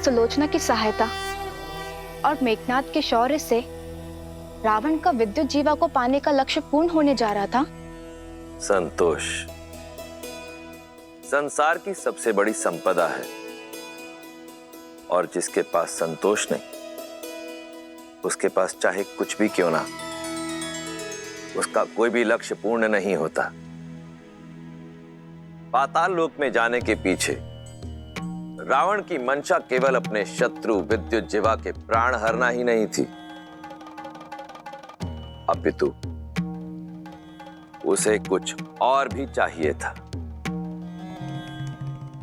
सुलोचना की सहायता और मेघनाद के शौर्य से रावण का विद्युत जीवा को पाने का लक्ष्य पूर्ण होने जा रहा था। संतोष संसार की सबसे बड़ी संपदा है, और जिसके पास संतोष नहीं, उसके पास चाहे कुछ भी क्यों ना, उसका कोई भी लक्ष्य पूर्ण नहीं होता। पाताल लोक में जाने के पीछे रावण की मंशा केवल अपने शत्रु विद्युत जीवा के प्राण हरना ही नहीं थी, अपितु उसे कुछ और भी चाहिए था।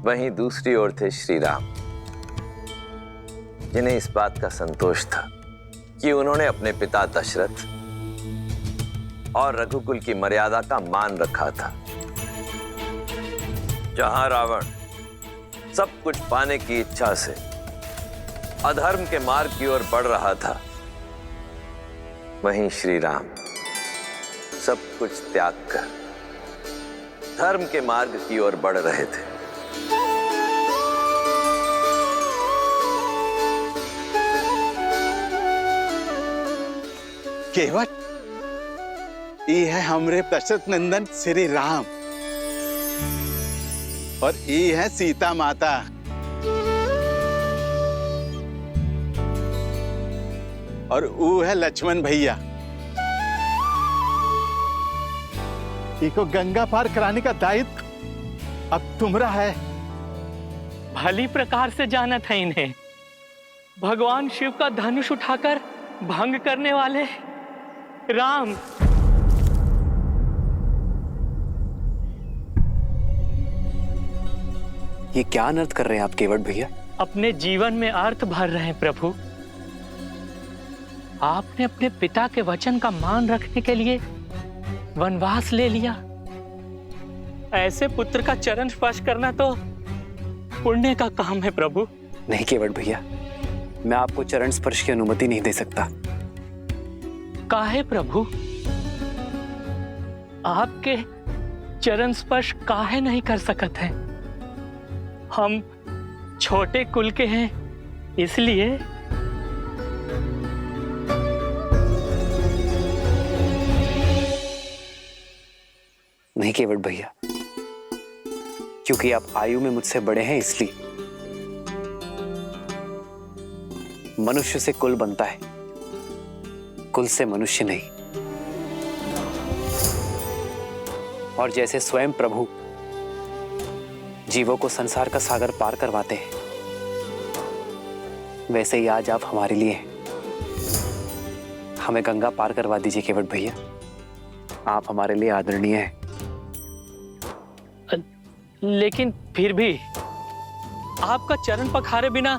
वहीं दूसरी ओर थे श्री राम, जिन्हें इस बात का संतोष था कि उन्होंने अपने पिता दशरथ और रघुकुल की मर्यादा का मान रखा था। जहां रावण सब कुछ पाने की इच्छा से अधर्म के मार्ग की ओर बढ़ रहा था, वहीं श्री राम सब कुछ त्याग कर धर्म के मार्ग की ओर बढ़ रहे थे। केवट, ये है हमरे दशरथ नंदन श्री राम, और ये है सीता माता। और वो है लक्ष्मण भैया। इको गंगा पार कराने का दायित्व अब तुम्हारा है। भली प्रकार से जाना था इन्हें। भगवान शिव का धनुष उठाकर भंग करने वाले राम। ये क्या अनर्थ कर रहे हैं आप केवट भैया? अपने जीवन में अर्थ भर रहे हैं प्रभु। आपने अपने पिता के वचन का मान रखने के लिए वनवास ले लिया। ऐसे पुत्र का चरण स्पर्श करना तो पुण्य का काम है प्रभु। नहीं केवट भैया, मैं आपको चरण स्पर्श की अनुमति नहीं दे सकता। काहे प्रभु? आपके चरण स्पर्श काहे नहीं कर सकत हैं? हम छोटे कुल के हैं, इसलिए। नहीं केवट भैया, क्योंकि आप आयु में मुझसे बड़े हैं इसलिए। मनुष्य से कुल बनता है, कुल से मनुष्य नहीं। और जैसे स्वयं प्रभु जीवों को संसार का सागर पार करवाते हैं, वैसे ही आज आप हमारे लिए हैं। हमें गंगा पार करवा दीजिए केवट भैया, आप हमारे लिए आदरणीय हैं। लेकिन फिर भी आपका चरण पखारे बिना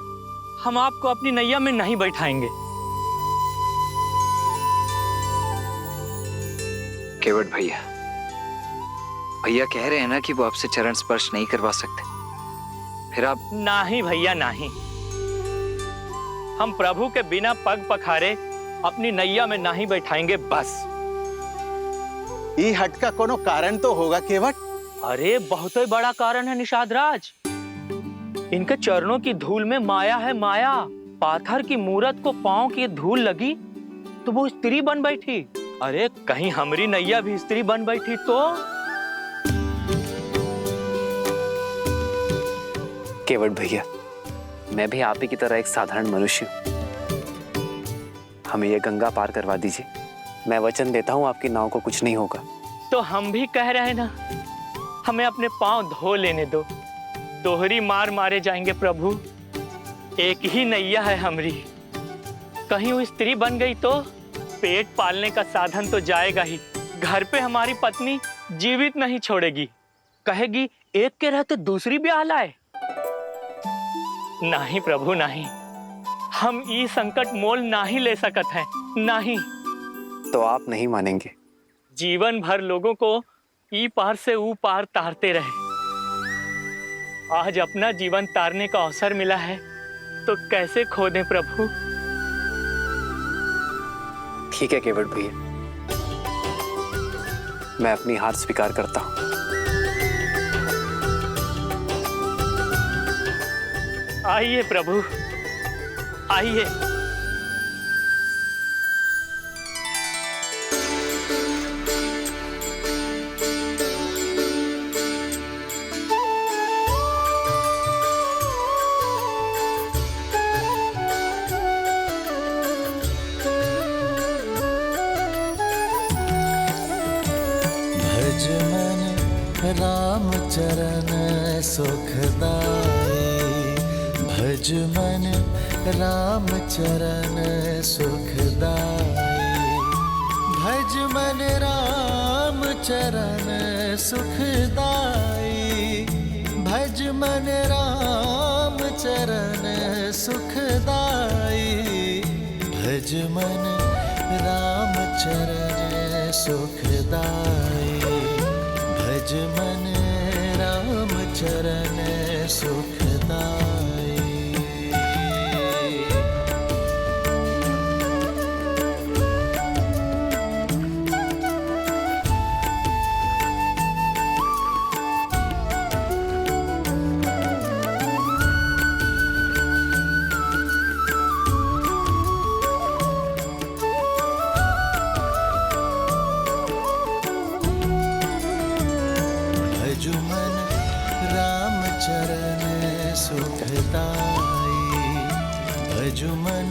हम आपको अपनी नैया में नहीं बैठाएंगे। केवट भैया, भैया कह रहे हैं ना कि वो आपसे चरण स्पर्श नहीं करवा सकते, फिर आप। नहीं भैया नहीं, हम प्रभु के बिना पग पखारे अपनी नैया में नहीं बैठाएंगे बस। ये हट का कोनो कारण तो होगा केवट? अरे बहुत ही बड़ा कारण है निषाद राज। इनके चरणों की धूल में माया है, माया। पाथर की मूरत को पांव की धूल लगी तो वो स्त्री बन बैठी। अरे कहीं हमारी नैया भी स्त्री बन बैठी तो? केवट भैया, मैं भी आप ही की तरह एक साधारण मनुष्य हूं। हमें ये गंगा पार करवा दीजिए। मैं वचन देता हूं आपकी नाव को कुछ नहीं होगा। तो हम भी कह रहे हैं ना, हमें अपने पांव धो लेने दो। दोहरी मार मारे जाएंगे प्रभु। एक ही नैया है हमारी, कहीं वो स्त्री बन गई तो पेट पालने का साधन तो जाएगा ही। घर पे हमारी पत्नी जीवित नहीं छोड़ेगी, कहेगी एक के रहते दूसरी ब्याह लाए। नहीं प्रभु नहीं, हम ये संकट मोल नहीं ले सकत हैं, नहीं। तो आप नहीं मानेंगे? जीवन भर लोगों को ई पार से ऊ पार तारते रहे, आज अपना जीवन तारने का अवसर मिला है तो कैसे खो दें प्रभु? ठीक है केवट भैया, मैं अपनी हार स्वीकार करता हूं। आइए प्रभु, आइए। भज मन राम चरण सुखदाई, भज मन राम चरण सुखदाई, भज मन राम चरण सुखदाई, भज मन राम चरण सुखदाई, भज मन राम चरण सुखदाई, भज मन राम चरण सुखदाई। भजु मन राम चरण सुखदाई, भजु मन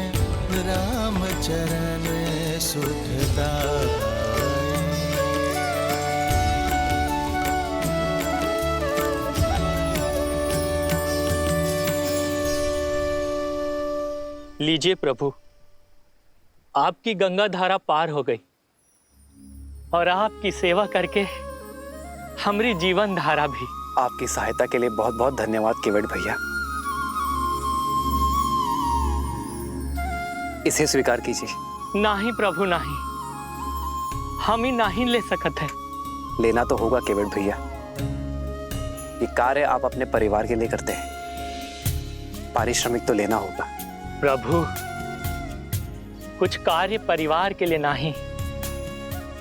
राम चरण सुखदाई। लीजिए प्रभु, आपकी गंगा धारा पार हो गई और आपकी सेवा करके हमारी जीवन धारा भी। आपकी सहायता के लिए बहुत बहुत धन्यवाद केवट भैया। इसे स्वीकार कीजिए। नहीं प्रभु नहीं, हम ही नहीं ले सकते हैं। लेना तो होगा केवट भैया, ये कार्य आप अपने परिवार के लिए करते हैं, पारिश्रमिक तो लेना होगा। प्रभु, कुछ कार्य परिवार के लिए नहीं,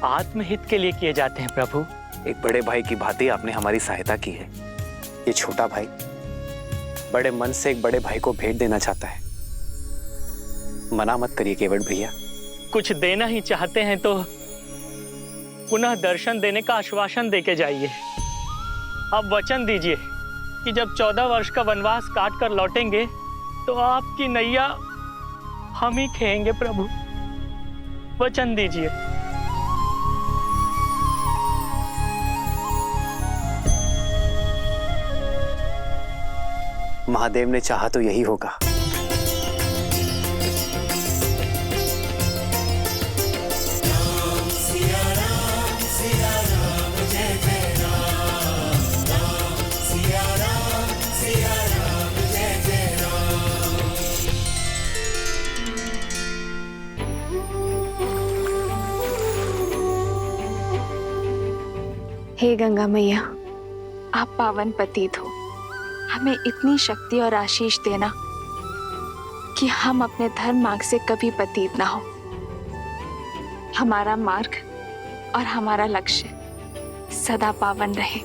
आत्महित के लिए किए जाते हैं प्रभु। एक बड़े भाई की भांति आपने हमारी सहायता की है। ये छोटा भाई बड़े मन से एक बड़े भाई को भेंट देना चाहता है, मना मत करिए केवट भैया। कुछ देना ही चाहते हैं तो पुनः दर्शन देने का आश्वासन देके जाइए। आप वचन दीजिए कि जब 14 वर्ष का वनवास काट कर लौटेंगे तो आपकी नैया हम ही खेएंगे प्रभु। वचन दीजिए। महादेव ने चाहा तो यही होगा। हे गंगा मैया, आप पावन पतित हो, हमें इतनी शक्ति और आशीष देना कि हम अपने धर्म मार्ग से कभी पतित ना हो। हमारा मार्ग और हमारा लक्ष्य सदा पावन रहे।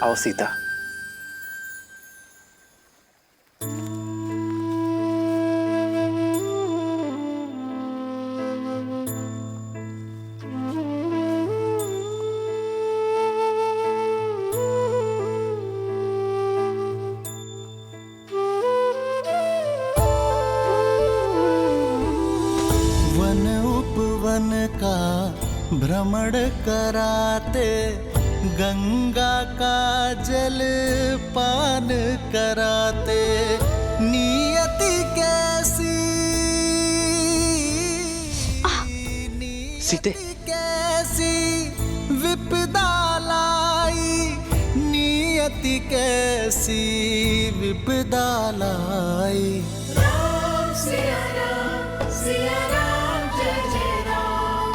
आओ सीता। वन उपवन का भ्रमण कराते, गंगा का जल पान कराते, नियति कैसी सीते। कैसी विपदा लाई, नियति कैसी विपदा लाई। राम सिया राम, सिया राम जय जय राम।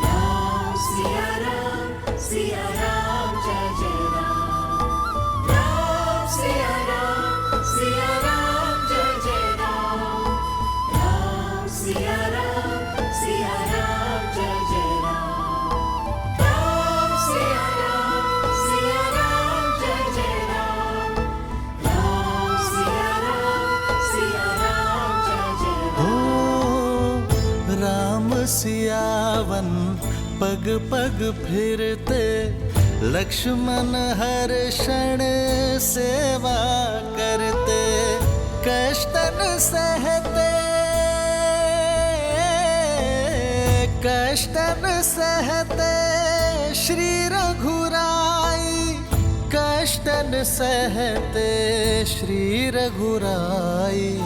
राम सिया राम, सिया राम जय जय राम। राम सिया राम, सिया राम जय जय राम। राम सिया राम, सिया राम जय सियावन पग पग फिरते, लक्ष्मण हर क्षण सेवा करते, कष्टन सहते, कष्टन सहते श्री रघुराई, कष्टन सहते श्री रघुराई।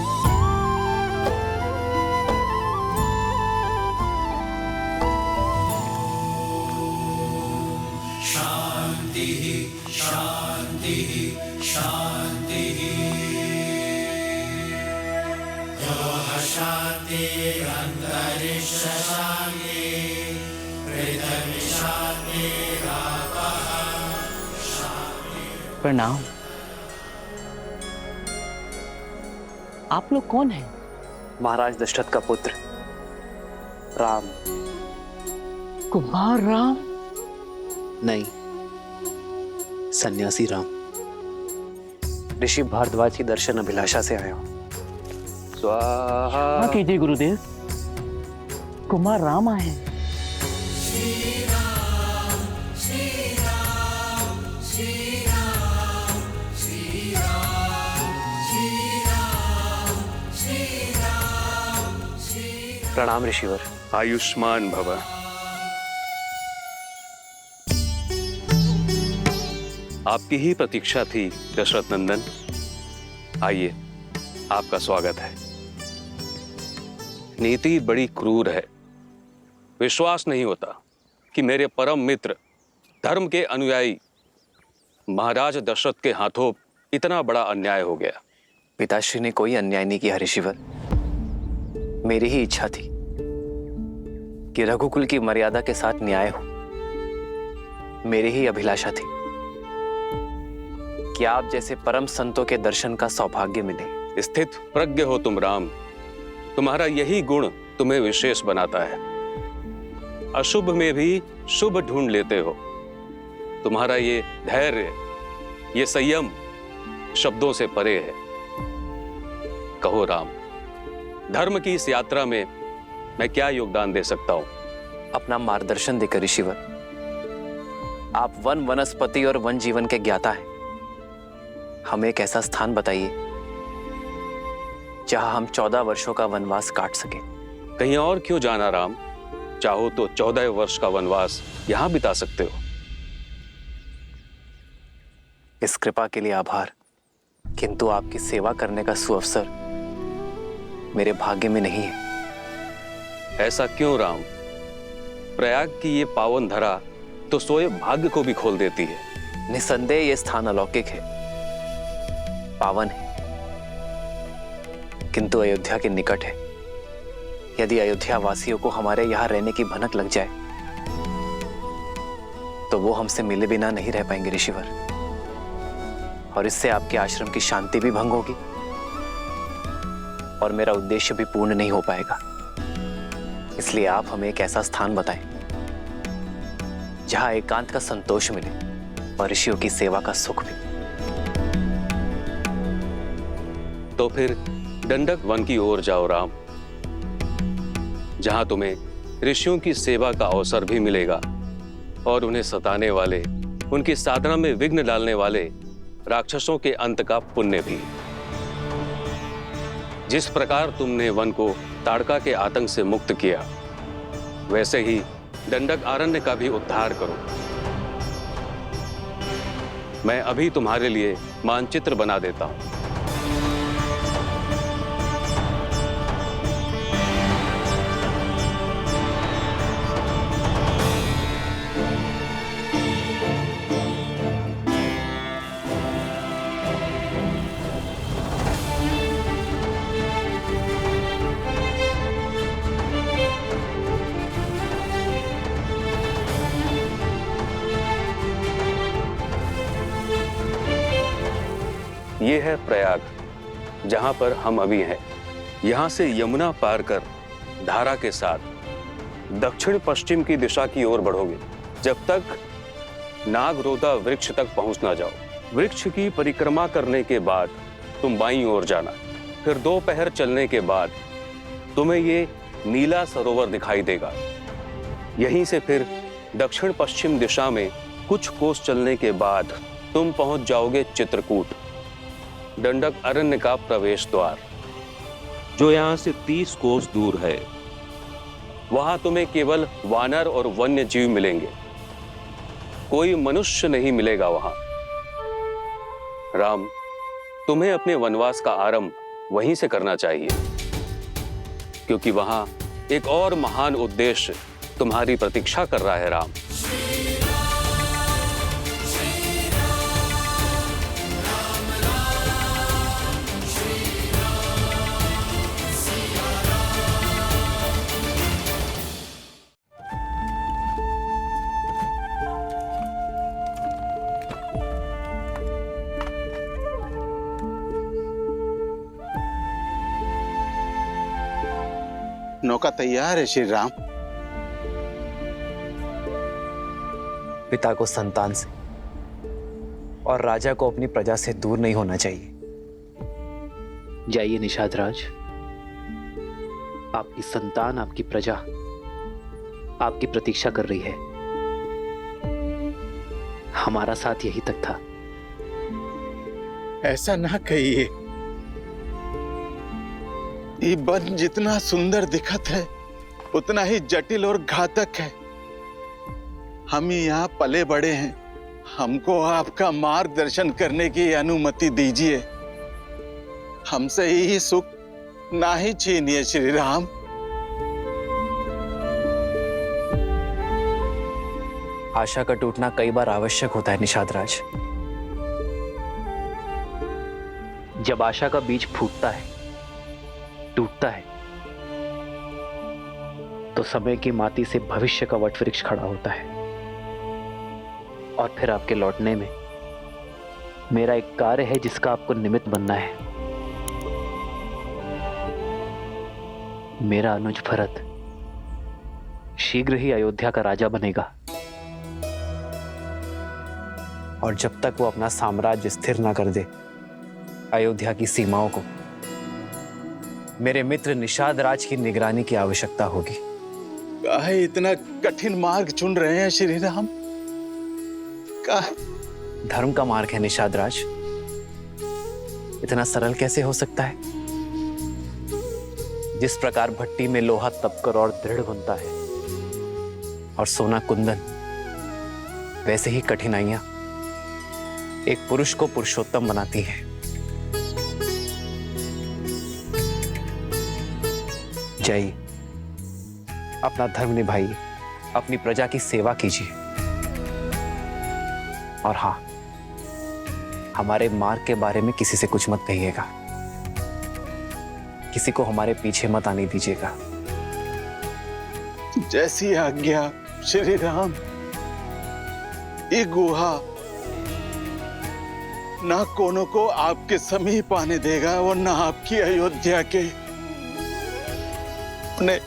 प्रणाम। आप लोग कौन हैं? महाराज दशरथ का पुत्र राम। कुमार राम? नहीं, सन्यासी राम। ऋषि भारद्वाज की दर्शन अभिलाषा से आया हूं। स्वाहा। कीजिए गुरुदेव, कुमार राम आए हैं। प्रणाम ऋषिवर। आयुष्मान भव। आपकी ही प्रतीक्षा थी दशरथ नंदन। आइए, आपका स्वागत है। नीति बड़ी क्रूर है। विश्वास नहीं होता कि मेरे परम मित्र, धर्म के अनुयायी महाराज दशरथ के हाथों इतना बड़ा अन्याय हो गया। पिताश्री ने कोई अन्याय नहीं किया ऋषिवर। मेरी ही इच्छा थी कि रघुकुल की मर्यादा के साथ न्याय हो। मेरी ही अभिलाषा थी कि आप जैसे परम संतों के दर्शन का सौभाग्य मिले। स्थित प्रज्ञ हो तुम राम। तुम्हारा यही गुण तुम्हें विशेष बनाता है। अशुभ में भी शुभ ढूंढ लेते हो। तुम्हारा ये धैर्य, ये संयम शब्दों से परे है। कहो राम, धर्म की इस यात्रा में मैं क्या योगदान दे सकता हूं? अपना मार्गदर्शन देकर ऋषिवर। आप वन वनस्पति और वन जीवन के ज्ञाता हैं। हमें एक ऐसा स्थान बताइए जहां हम 14 वर्षों का वनवास काट सके। कहीं और क्यों जाना राम? चाहो तो 14 वर्ष का वनवास यहां बिता सकते हो। इस कृपा के लिए आभार, किंतु आपकी सेवा करने का सुअवसर मेरे भाग्य में नहीं है। ऐसा क्यों राम? प्रयाग की ये पावन धरा तो सोए भाग्य को भी खोल देती है। निसंदेह ये स्थान अलौकिक है, पावन है, किंतु अयोध्या के निकट है। यदि अयोध्या वासियों को हमारे यहां रहने की भनक लग जाए तो वो हमसे मिले बिना नहीं रह पाएंगे ऋषिवर, और इससे आपके आश्रम की शांति भी भंग होगी और मेरा उद्देश्य भी पूर्ण नहीं हो पाएगा। इसलिए आप हमें एक ऐसा स्थान बताएं जहां एकांत का संतोष मिले और ऋषियों की सेवा का सुख भी। तो फिर दंडक वन की ओर जाओ राम, जहां तुम्हें ऋषियों की सेवा का अवसर भी मिलेगा और उन्हें सताने वाले, उनकी साधना में विघ्न डालने वाले राक्षसों के अंत का पुण्य भी। जिस प्रकार तुमने वन को ताड़का के आतंक से मुक्त किया, वैसे ही दंडक आरण्य का भी उद्धार करो। मैं अभी तुम्हारे लिए मानचित्र बना देता हूं। ये है प्रयाग, जहां पर हम अभी हैं। यहां से यमुना पार कर धारा के साथ दक्षिण पश्चिम की दिशा की ओर बढ़ोगे, जब तक नागरोधा वृक्ष तक पहुंच ना जाओ। वृक्ष की परिक्रमा करने के बाद तुम बाईं ओर जाना। फिर 2 पहर चलने के बाद तुम्हें ये नीला सरोवर दिखाई देगा। यहीं से फिर दक्षिण पश्चिम दिशा में कुछ कोस चलने के बाद तुम पहुंच जाओगे चित्रकूट, दंडक अरण्य का प्रवेश द्वार, जो यहां से 30 कोस दूर है। वहां तुम्हें केवल वानर और वन्य जीव मिलेंगे, कोई मनुष्य नहीं मिलेगा वहां। राम, तुम्हें अपने वनवास का आरंभ वहीं से करना चाहिए, क्योंकि वहां एक और महान उद्देश्य तुम्हारी प्रतीक्षा कर रहा है। राम, नौका तैयार है श्री राम। पिता को संतान से और राजा को अपनी प्रजा से दूर नहीं होना चाहिए। जाइए निषाद राज, आपकी संतान, आपकी प्रजा आपकी प्रतीक्षा कर रही है। हमारा साथ यही तक था। ऐसा ना कहिए, ये वन जितना सुंदर दिखत है उतना ही जटिल और घातक है। हम यहाँ पले बड़े हैं, हमको आपका मार्गदर्शन करने की अनुमति दीजिए। हमसे यही सुख ना ही छीनिए श्री राम। आशा का टूटना कई बार आवश्यक होता है निषाद राज। जब आशा का बीज फूटता है, टूटता है, तो समय की माटी से भविष्य का वटवृक्ष खड़ा होता है। और फिर आपके लौटने में मेरा एक कार्य है जिसका आपको निमित्त बनना है। मेरा अनुज भरत शीघ्र ही अयोध्या का राजा बनेगा, और जब तक वो अपना साम्राज्य स्थिर ना कर दे अयोध्या की सीमाओं को, मेरे मित्र निषाद राज की निगरानी की आवश्यकता होगी। काहे इतना कठिन मार्ग चुन रहे हैं श्री राम? धर्म का मार्ग है निषाद राज, इतना सरल कैसे हो सकता है? जिस प्रकार भट्टी में लोहा तपकर और दृढ़ बनता है और सोना कुंदन, वैसे ही कठिनाइयां एक पुरुष को पुरुषोत्तम बनाती हैं। जाइए, अपना धर्म निभाइए, अपनी प्रजा की सेवा कीजिए, और हाँ, हमारे मार्ग के बारे में किसी से कुछ मत कहिएगा, किसी को हमारे पीछे मत आने दीजिएगा। जैसी आज्ञा श्री राम। ये गुहा ना कोनो को आपके समीप आने देगा और ना आपकी अयोध्या के अपने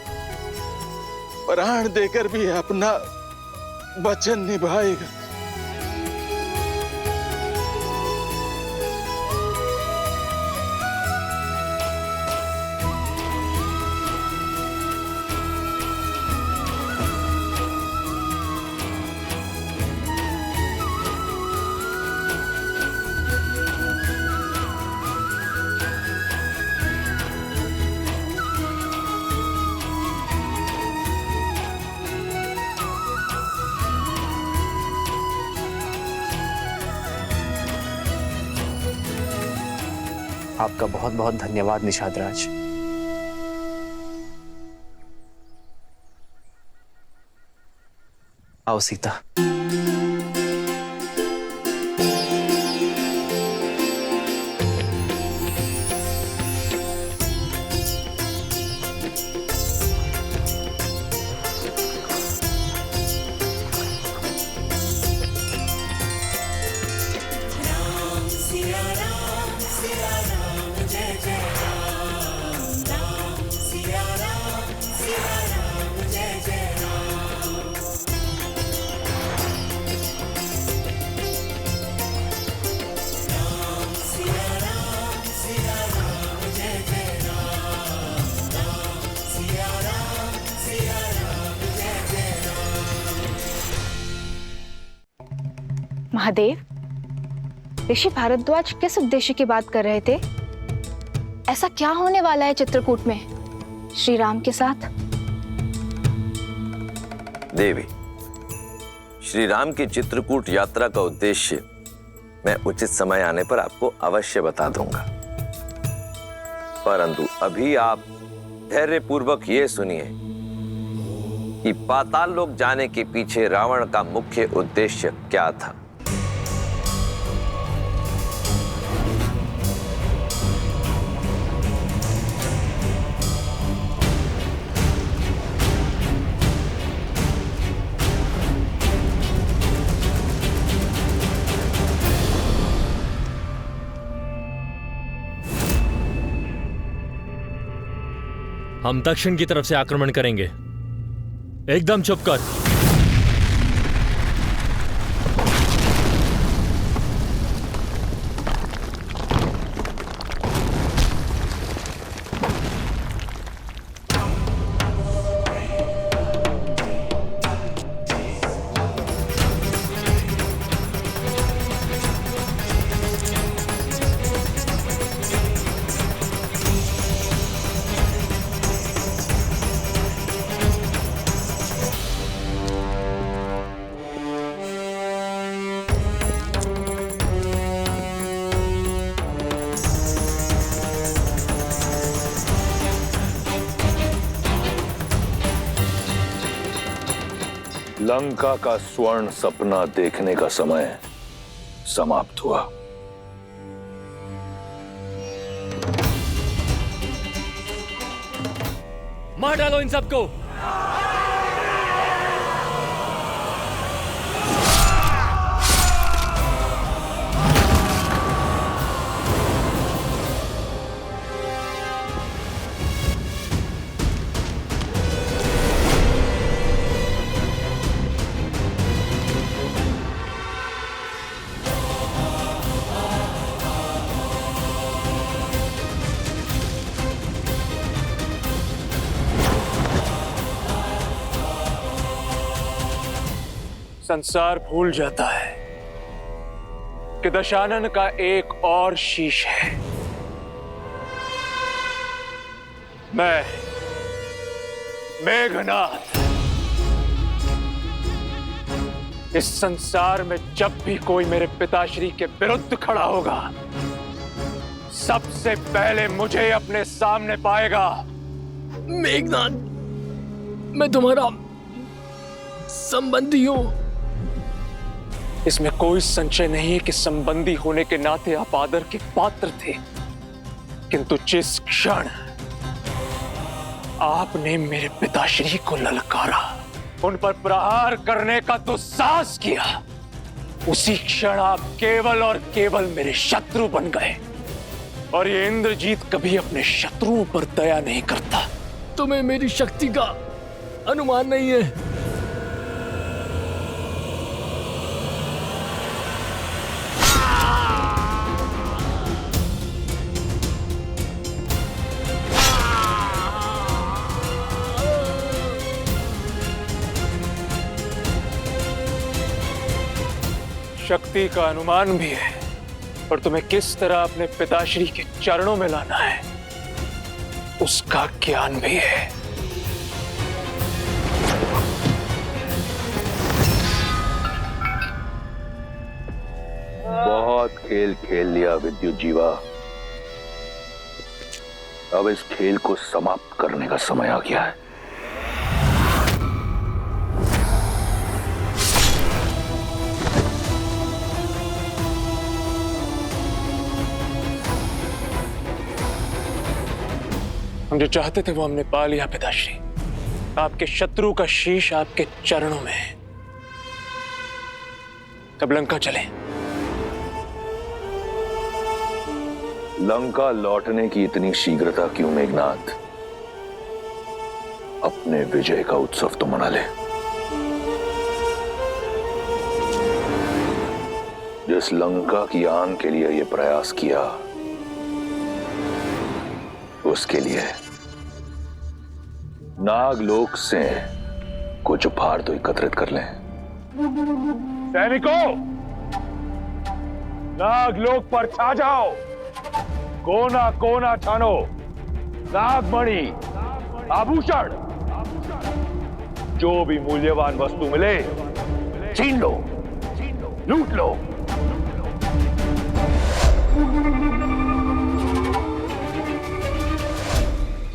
प्राण देकर भी अपना वचन निभाएगा। आपका बहुत बहुत धन्यवाद निषाद राज। आओ सीता। महादेव, ऋषि भारद्वाज किस उद्देश्य की बात कर रहे थे? ऐसा क्या होने वाला है चित्रकूट में श्री राम के साथ? देवी, श्री राम की चित्रकूट यात्रा का उद्देश्य मैं उचित समय आने पर आपको अवश्य बता दूंगा, परंतु अभी आप धैर्यपूर्वक ये सुनिए कि पाताल लोक जाने के पीछे रावण का मुख्य उद्देश्य क्या था। हम दक्षिण की तरफ से आक्रमण करेंगे। एकदम चुप कर। लंका का स्वर्ण सपना देखने का समय समाप्त हुआ। मार डालो इन सबको। संसार भूल जाता है कि दशानन का एक और शीश है। मैं मेघनाथ इस संसार में जब भी कोई मेरे पिताश्री के विरुद्ध खड़ा होगा, सबसे पहले मुझे अपने सामने पाएगा। मेघनाथ, मैं तुम्हारा संबंधी हूं। इसमें कोई संशय नहीं है कि संबंधी होने के नाते आप आदर के पात्र थे, किंतु जिस क्षण आपने मेरे पिताश्री को ललकारा, उन पर प्रहार करने का दुस्साहस किया, उसी क्षण आप केवल और केवल मेरे शत्रु बन गए। और ये इंद्रजीत कभी अपने शत्रुओं पर दया नहीं करता। तुम्हें मेरी शक्ति का अनुमान नहीं है। शक्ति का अनुमान भी है, और तुम्हें किस तरह अपने पिताश्री के चरणों में लाना है उसका ज्ञान भी है। बहुत खेल खेल लिया विद्युत जीवा, अब इस खेल को समाप्त करने का समय आ गया है। हम जो चाहते थे वो हमने पा लिया पिताश्री। आपके शत्रु का शीश आपके चरणों में है। अब लंका चले। लंका लौटने की इतनी शीघ्रता क्यों मेघनाथ? अपने विजय का उत्सव तो मना ले। जिस लंका की आन के लिए यह प्रयास किया, उसके लिए नागलोक से कुछ उपहार तो एकत्रित कर लें। सैनिकों, नागलोक पर छा जाओ, कोना कोना छानो, नागमणि, आभूषण, जो भी मूल्यवान वस्तु मिले छीन लो, लूट लो।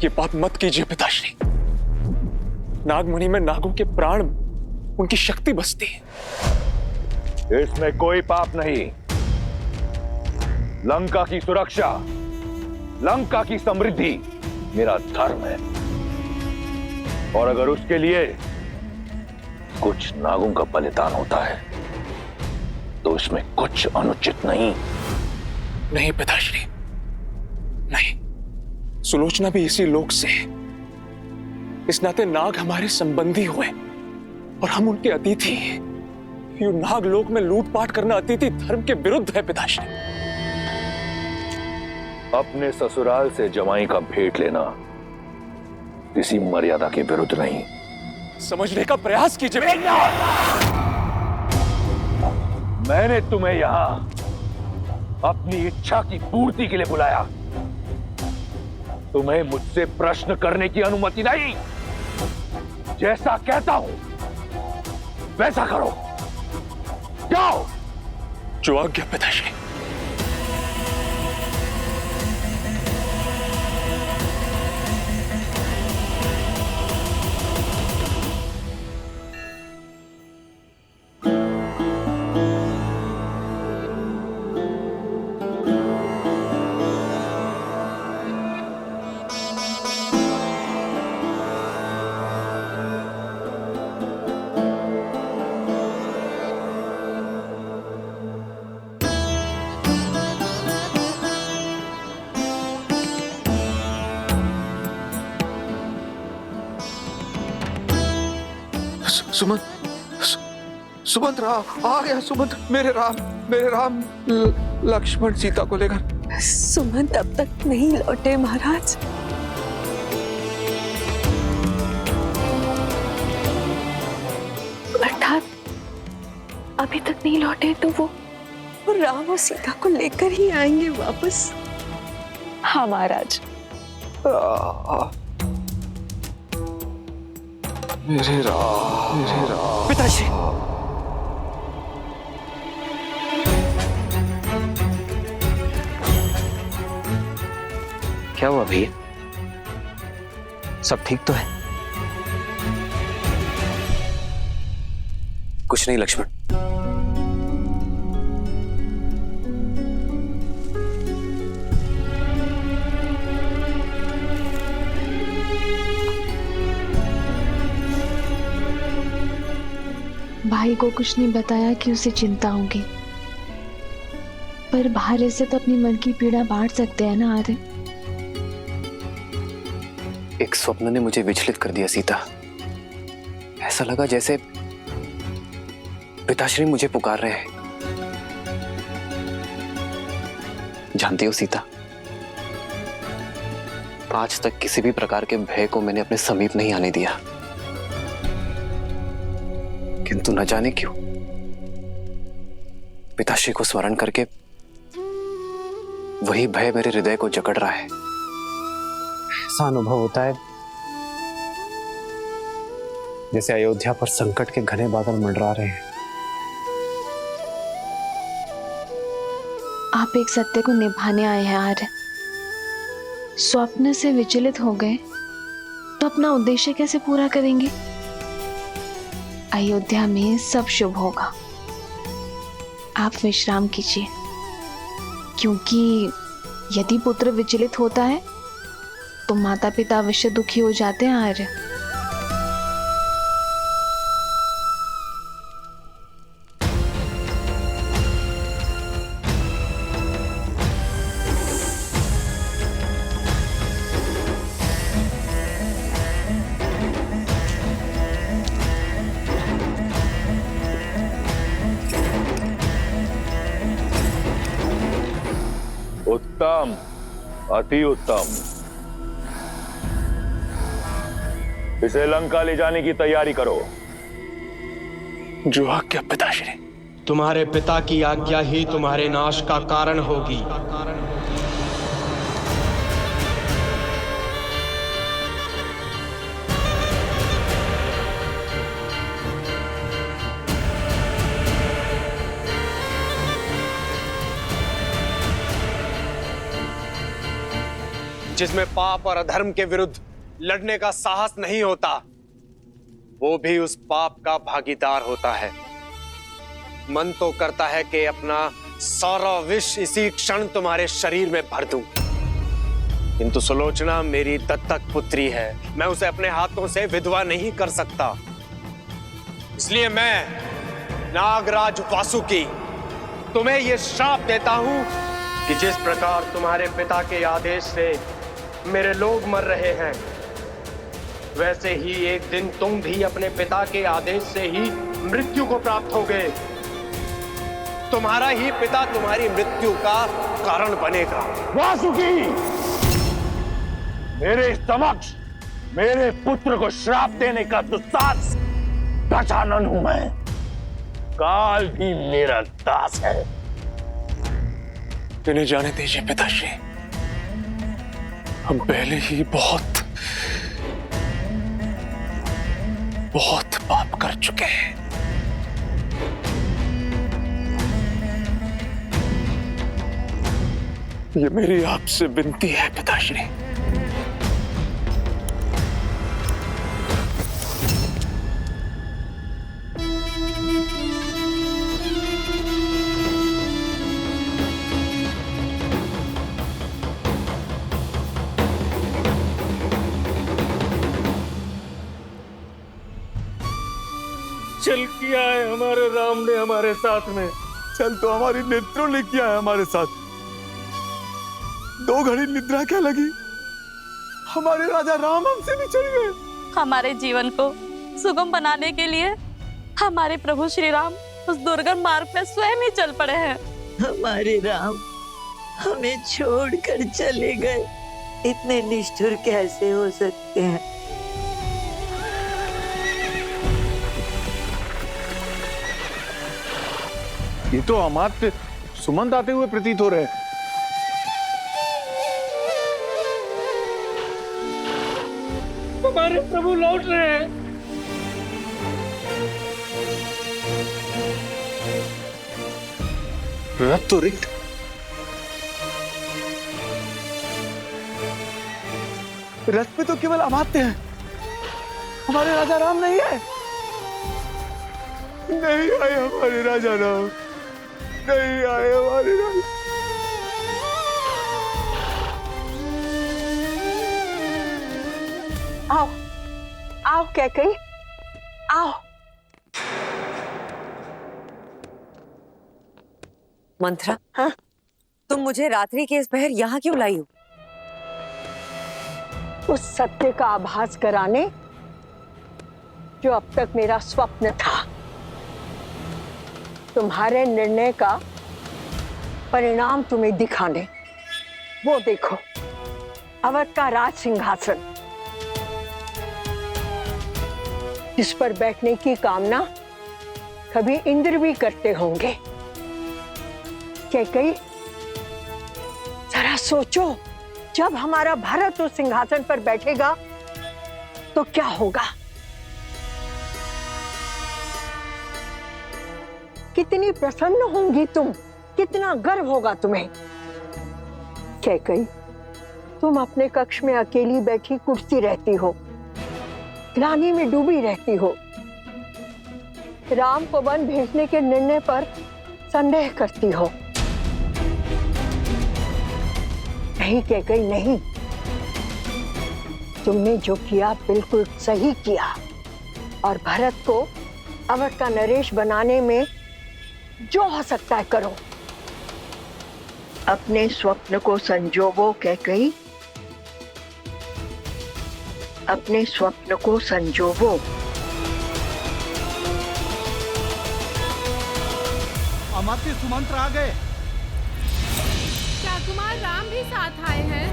ये पाप मत कीजिए पिताश्री। नागमणि में नागों के प्राण, उनकी शक्ति बसती है। इसमें कोई पाप नहीं। लंका की सुरक्षा, लंका की समृद्धि मेरा धर्म है, और अगर उसके लिए कुछ नागों का बलिदान होता है तो इसमें कुछ अनुचित नहीं। नहीं पिताश्री, नहीं। सुलोचना भी इसी लोक से है। इस नाते नाग हमारे संबंधी हुए और हम उनके अतिथि हैं। ये नागलोक में लूटपाट करना अतिथि धर्म के विरुद्ध है पिताश्री। अपने ससुराल से जमाई का भेंट लेना किसी मर्यादा के विरुद्ध नहीं। समझने का प्रयास कीजिए। मैंने तुम्हें यहां अपनी इच्छा की पूर्ति के लिए बुलाया, तुम्हें मुझसे प्रश्न करने की अनुमति नहीं। जैसा कहता हूं वैसा करो, जाओ। जो आज्ञा पिताश्री। सुमंत, सुमंत राम आ गया। सुमंत, मेरे राम लक्ष्मण सीता को लेकर। सुमंत अब तक नहीं लौटे महाराज। अर्थात अभी तक नहीं लौटे तो वो राम और सीता को लेकर ही आएंगे वापस। हाँ महाराज। मेरे राम पिताश्री। क्या हुआ भैया? सब ठीक तो है? कुछ नहीं लक्ष्मण। भाई को कुछ नहीं बताया कि उसे चिंता होगी, पर बाहर से तो अपनी मन की पीड़ा बांट सकते हैं ना आर्य। एक स्वप्न ने मुझे विचलित कर दिया सीता। ऐसा लगा जैसे पिताश्री मुझे पुकार रहे हैं। जानती हो सीता, आज तक किसी भी प्रकार के भय को मैंने अपने समीप नहीं आने दिया, किंतु न जाने क्यों पिताश्री को स्मरण करके वही भय मेरे हृदय को जकड़ रहा है। ऐसा अनुभव होता है जैसे अयोध्या पर संकट के घने बादल मंडरा रहे हैं। आप एक सत्य को निभाने आए हैं आर्य। स्वप्न से विचलित हो गए तो अपना उद्देश्य कैसे पूरा करेंगे? अयोध्या में सब शुभ होगा। आप विश्राम कीजिए, क्योंकि यदि पुत्र विचलित होता है तो माता पिता अवश्य दुखी हो जाते हैं आर्य। उत्तम, अति उत्तम। इसे लंका ले जाने की तैयारी करो। जो आज्ञा पिताश्री। तुम्हारे पिता की आज्ञा ही तुम्हारे नाश का कारण होगी। जिसमें पाप और अधर्म के विरुद्ध लड़ने का साहस नहीं होता, वो भी उस पाप का भागीदार होता है। मन तो करता है कि अपना सारा विष इसी क्षण तुम्हारे शरीर में भर दूं, किंतु सुलोचना मेरी दत्तक पुत्री है, मैं उसे अपने हाथों से विधवा नहीं कर सकता। इसलिए मैं नागराज वासुकी तुम्हें यह श्राप देता हूं कि जिस प्रकार तुम्हारे पिता के आदेश से मेरे लोग मर रहे हैं, वैसे ही एक दिन तुम भी अपने पिता के आदेश से ही मृत्यु को प्राप्त होगे। तुम्हारा ही पिता तुम्हारी मृत्यु का कारण बनेगा। वासुकी, मेरे समक्ष मेरे पुत्र को श्राप देने का दुस्साहस गजानन हूं मैं। काल भी मेरा दास है। इन्हें जाने दीजिए पिताश्री, हम पहले ही बहुत पाप कर चुके हैं। ये मेरी आपसे विनती है पिताश्री। चल किया है हमारे राम ने हमारे साथ में। चल तो हमारी नेत्रों ने किया है हमारे साथ। 2 घड़ी निद्रा क्या लगी, हमारे राजा राम हमसे बिछड़ गए। हमारे जीवन को सुगम बनाने के लिए हमारे प्रभु श्री राम उस दुर्गम मार्ग में स्वयं ही चल पड़े हैं। हमारे राम हमें छोड़कर चले गए, इतने निष्ठुर कैसे हो सकते हैं। ये तो अमात्य सुमंत आते हुए प्रतीत हो रहे हैं। हमारे प्रभु लौट रहे हैं। रथ तो रिक्त, रथ पे तो केवल अमात्य हैं, हमारे राजा राम नहीं है। नहीं आए हमारे राजा राम, नहीं आए हमारे राजा। आओ आओ कैकई, आओ। मंत्रा, हाँ? तुम मुझे रात्रि के इस पहर यहाँ क्यों लाई हो? उस सत्य का आभास कराने जो अब तक मेरा स्वप्न था। तुम्हारे निर्णय का परिणाम तुम्हें दिखाने। वो देखो, अवध का राज सिंहासन, जिस पर बैठने की कामना कभी इंद्र भी करते होंगे। कैकई, जरा सोचो, जब हमारा भरत उस सिंहासन पर बैठेगा तो क्या होगा। कितनी प्रसन्न होंगी तुम, कितना गर्व होगा तुम्हें। कैकई, तुम अपने कक्ष में अकेली बैठी कुर्सी रहती हो, ग्लानि में डूबी रहती हो, राम को वन भेजने के निर्णय पर संदेह करती हो। नहीं कैकई, नहीं, तुमने जो किया बिल्कुल सही किया, और भरत को अवध का नरेश बनाने में जो हो सकता है करो। अपने स्वप्न को संजोवो कैकई, अपने स्वप्न को संजोवो। अमात्य सुमंत्र आ गए। क्या कुमार राम भी साथ आए हैं?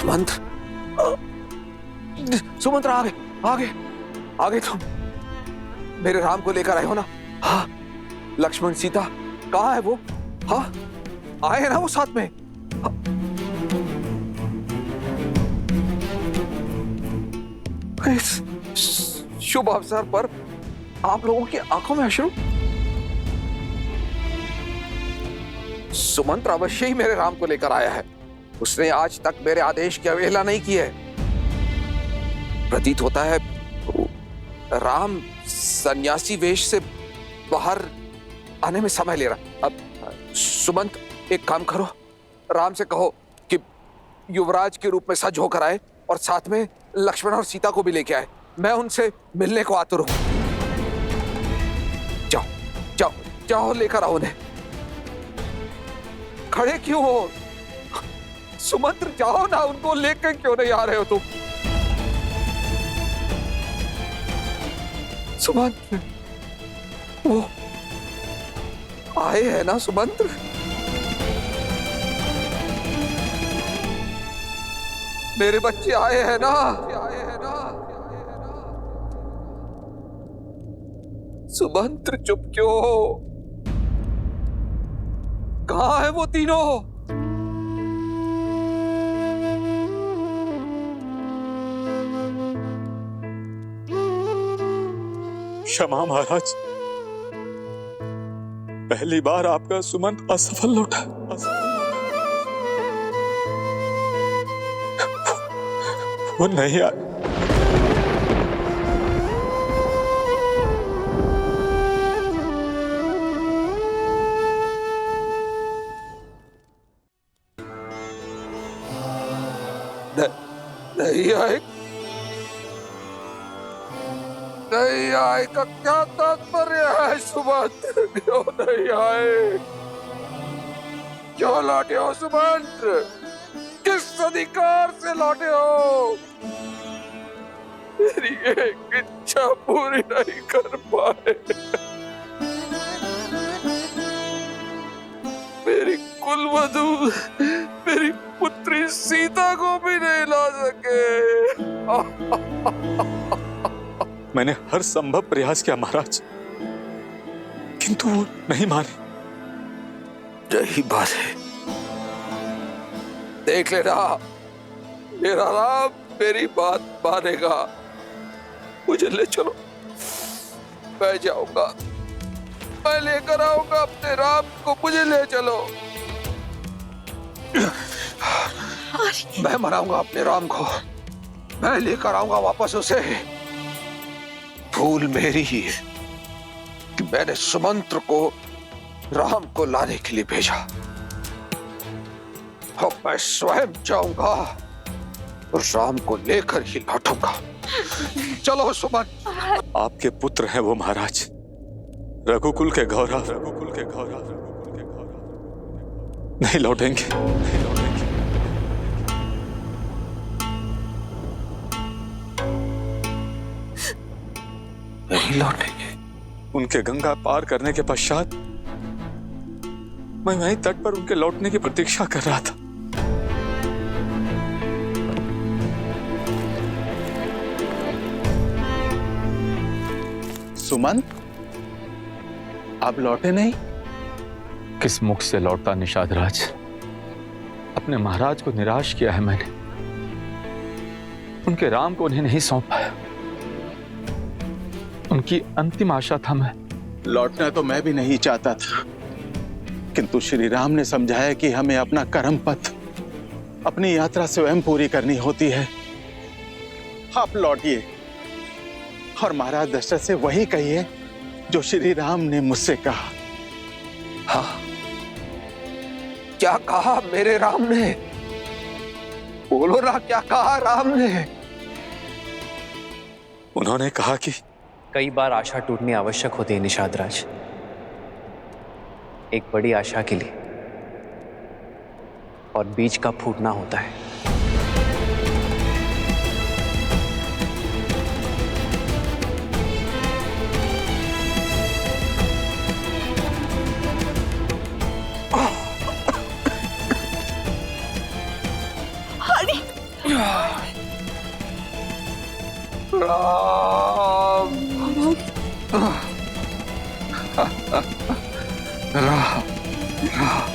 सुमंत्र, सुमंत्र आगे आगे आगे, तुम मेरे राम को लेकर आए हो ना? हाँ, लक्ष्मण सीता कहाँ है वो? हाँ, आए हैं ना वो साथ में? हाँ। इस शुभ अवसर पर आप लोगों की आंखों में अश्रु? सुमंत्र अवश्य ही मेरे राम को लेकर आया है। उसने आज तक मेरे आदेश की अवहेलना नहीं की है। प्रतीत होता है राम सन्यासी वेश से बाहर आने में समय ले रहा। अब सुमंत, एक काम करो, राम से कहो कि युवराज के रूप में सज होकर आए और साथ में लक्ष्मण और सीता को भी लेके आए। मैं उनसे मिलने को आतुर हूं। जाओ जाओ जाओ, लेकर आओ उन्हें। खड़े क्यों हो सुमंत्र? जाओ ना, उनको लेकर क्यों नहीं आ रहे हो तुम? सुमंत्र, वो आए हैं ना सुमंत्र? मेरे बच्चे आए हैं ना? सुमंत्र, चुप क्यों हो? कहां है वो तीनों? क्षमा महाराज, पहली बार आपका सुमंत असफल लौटा। वो नहीं आया। नहीं आए? नहीं आए का क्या तात्पर्य है सुमंत्र? क्यों नहीं आए? क्यों लौटे हो सुमंत्र? किस अधिकार से लौटे हो? मेरी एक इच्छा पूरी नहीं कर पाए। मेरी कुलवधू, मेरी पुत्री सीता को भी नहीं ला सके। मैंने हर संभव प्रयास किया महाराज, किंतु वो नहीं माने। यही बात है, देख लेना, मेरा राम मेरी बात मानेगा। मुझे ले चलो, मैं जाऊंगा, मैं लेकर आऊंगा अपने राम को। मुझे ले चलो, मैं मनाऊंगा अपने राम को, मैं लेकर आऊंगा वापस उसे। भूल मेरी ही है कि मैंने सुमंत्र को राम को लाने के लिए भेजा। अब मैं स्वयं जाऊंगा और राम को लेकर ही लौटूंगा। चलो सुमंत्र। आपके पुत्र हैं वो महाराज, रघुकुल के गौरव, रघुकुल के गौरव, नहीं लौटेंगे, नहीं लौटेंगे। नहीं लौटेंगे। उनके गंगा पार करने के पश्चात मैं वहीं तट पर उनके लौटने की प्रतीक्षा कर रहा था। सुमंत, आप लौटे नहीं? किस मुख से लौटता निषाद राज? अपने महाराज को निराश किया है मैंने। उनके राम को उन्हें नहीं सौंप पाया। उनकी अंतिम आशा था मैं। लौटना तो मैं भी नहीं चाहता था, किंतु श्री राम ने समझाया कि हमें अपना कर्म पथ, अपनी यात्रा स्वयं पूरी करनी होती है। आप लौटिए और महाराज दशरथ से वही कहिए जो श्री राम ने मुझसे कहा। हाँ, क्या कहा मेरे राम ने? बोलो ना, क्या कहा राम ने? उन्होंने कहा कि कई बार आशा टूटनी आवश्यक होती है निषाद राज। एक बड़ी आशा के लिए और बीज का फूटना होता है। राम राम राम।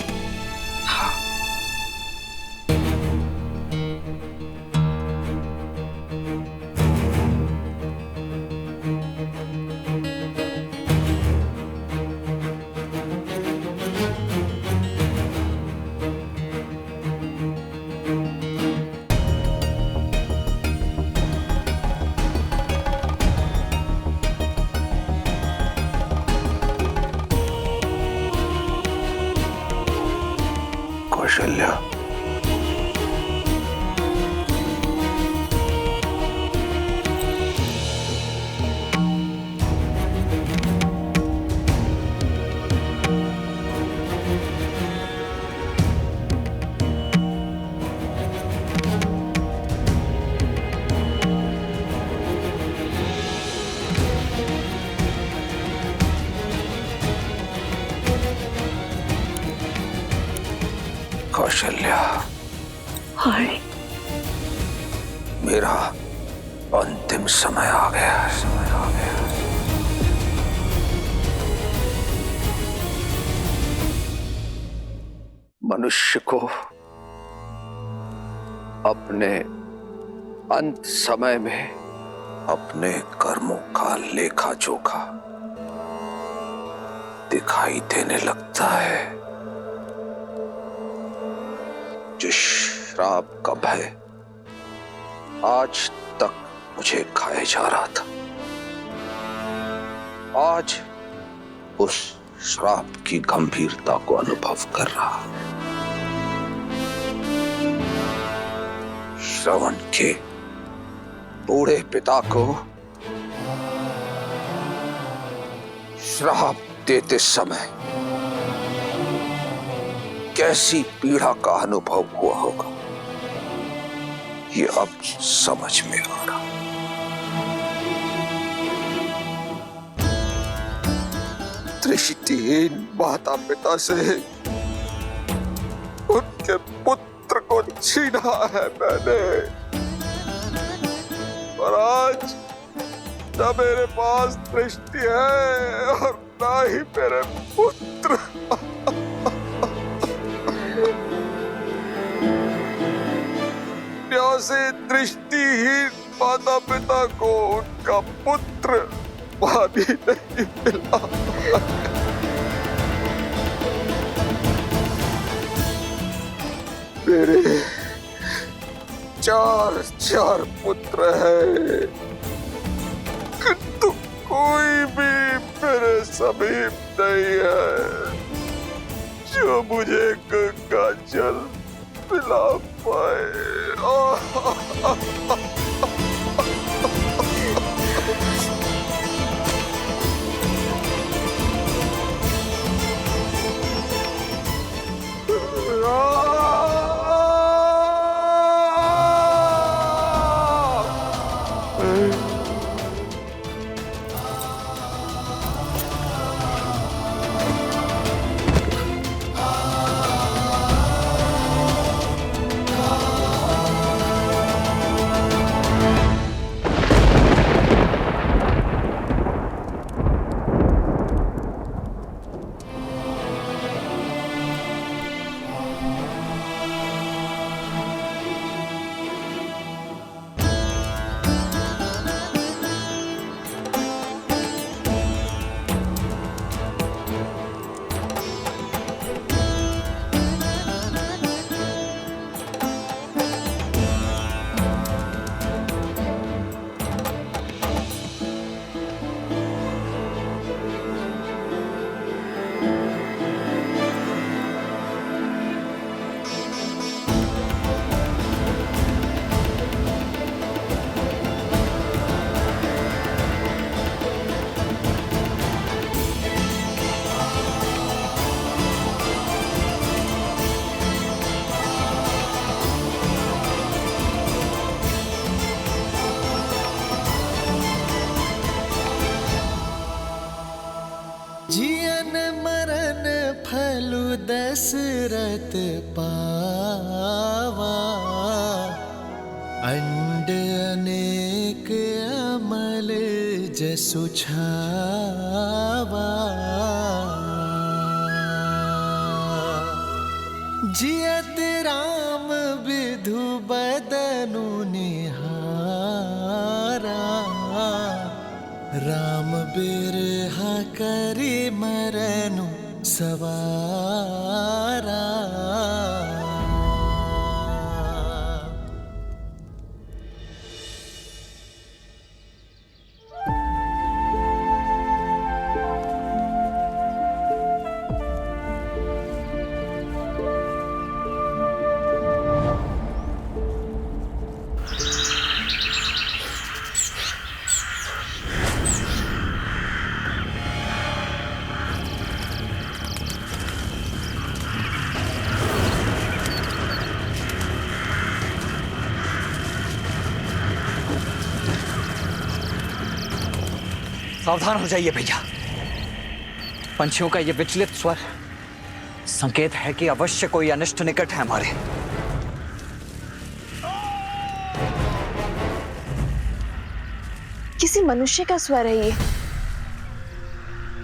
कौशल्या, कौशल्या, हाय, मेरा अंतिम समय आ गया है, समय आ गया है। मनुष्य को अपने अंत समय में अपने कर्मों का लेखा जोखा दिखाई देने लगता है। जिस श्राप का भय आज तक मुझे खाए जा रहा था, आज उस श्राप की गंभीरता को अनुभव कर रहा। श्रवण के बूढ़े पिता को श्राप देते समय कैसी पीड़ा का अनुभव हुआ होगा, ये अब समझ में आ रहा। दृष्टिहीन माता पिता से उनके पुत्र को छीना है मैंने, और आज न मेरे पास दृष्टि है और ना ही मेरे पुत्र। से दृष्टिहीन माता पिता को उनका पुत्र पानी नहीं मिला। मेरे चार पुत्र हैं, किंतु कोई भी मेरे समीप नहीं है जो मुझे गंगा जल पिला पाए। दशरथ पावा, अंड अनेक सुझावा जियत राम विधु बदनु निहारा राम बिरहा करि मरनु सवारा। सावधान हो जाइए भैया, पंछियों का ये विचलित स्वर संकेत है कि अवश्य कोई अनिष्ट निकट है हमारे। किसी मनुष्य का स्वर है ये,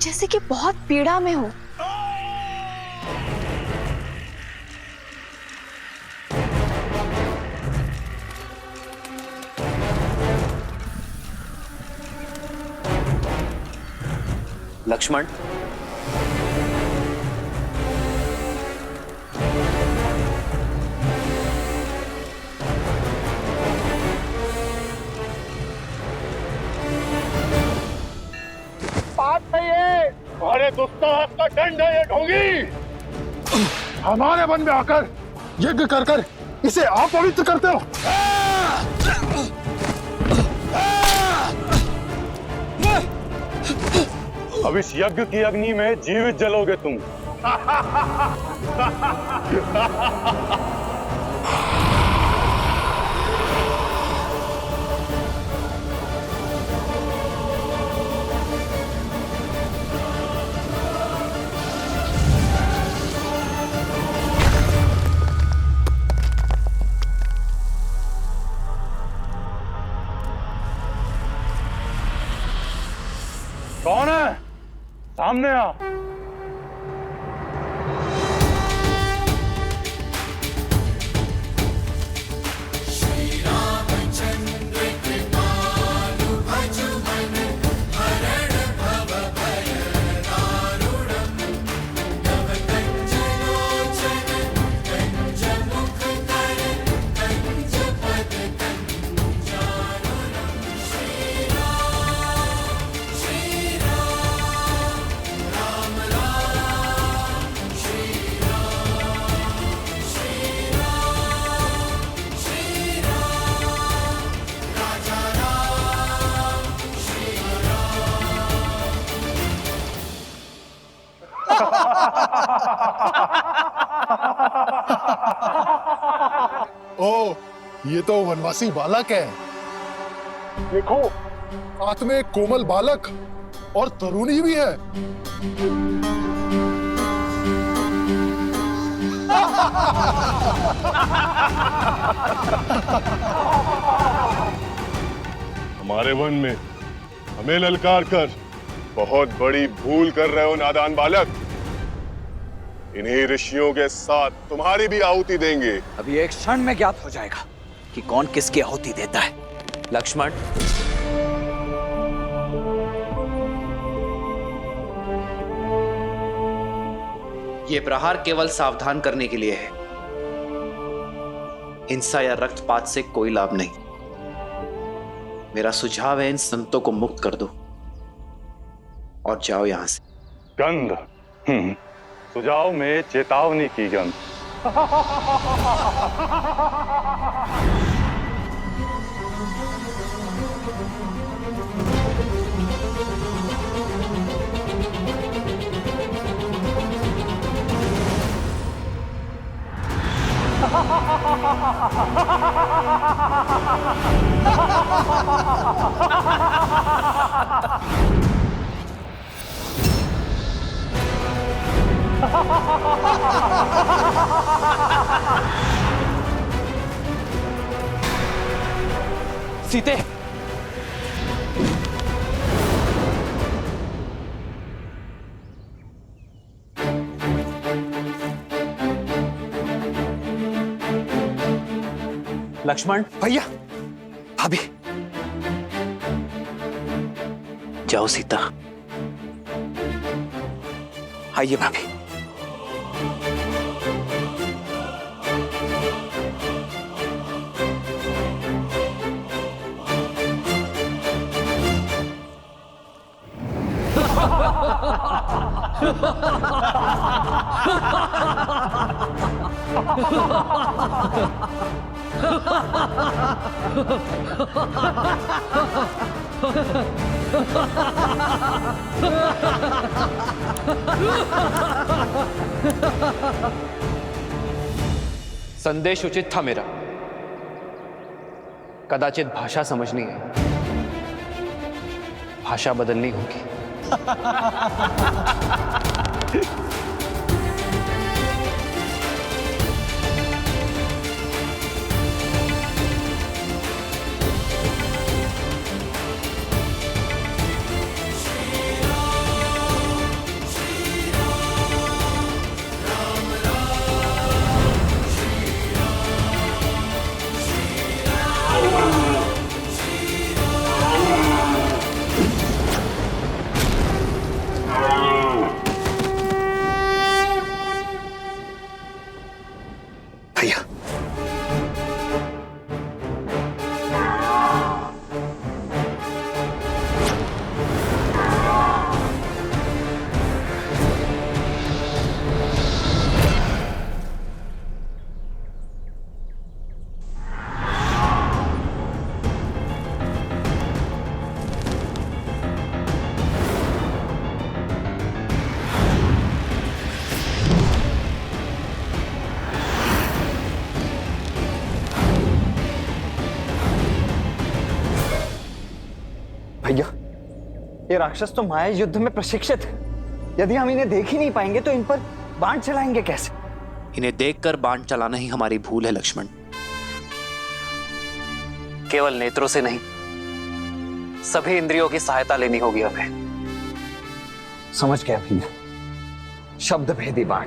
जैसे कि बहुत पीड़ा में हो। लक्ष्मण, बात नहीं है, तुम्हारे दुस्साहस का दंड है ये ढोंगी। हमारे वन में आकर यज्ञ कर कर इसे अपवित्र करते हो। अब इस यज्ञ की अग्नि में जीवित जलोगे तुम। कौन है? सामने आ। ओ, ये तो वनवासी बालक है। देखो, साथ में एक कोमल बालक और तरुणी भी है। हमारे वन में हमें ललकार कर बहुत बड़ी भूल कर रहे हो नादान बालक। इन्हीं ऋषियों के साथ तुम्हारी भी आहुति देंगे। अभी एक क्षण में ज्ञात हो जाएगा कि कौन किसकी आहुति देता है। लक्ष्मण, ये प्रहार केवल सावधान करने के लिए है। हिंसा या रक्तपात से कोई लाभ नहीं। मेरा सुझाव है इन संतों को मुक्त कर दो और जाओ यहां से। गंध, सुझाव में चेतावनी की गंध। सीते, लक्ष्मण। भैया, भाभी। जाओ सीता। आइए भाभी। संदेश उचित था मेरा। कदाचित भाषा समझनी है, भाषा बदलनी होगी। भैया, भैया, ये राक्षस तो माया युद्ध में प्रशिक्षित है। यदि हम इन्हें देख ही नहीं पाएंगे तो इन पर बाण चलाएंगे कैसे? इन्हें देखकर बाण चलाना ही हमारी भूल है लक्ष्मण। केवल नेत्रों से नहीं, सभी इंद्रियों की सहायता लेनी होगी हमें। समझ गया भैया। शब्द भेदी बाण।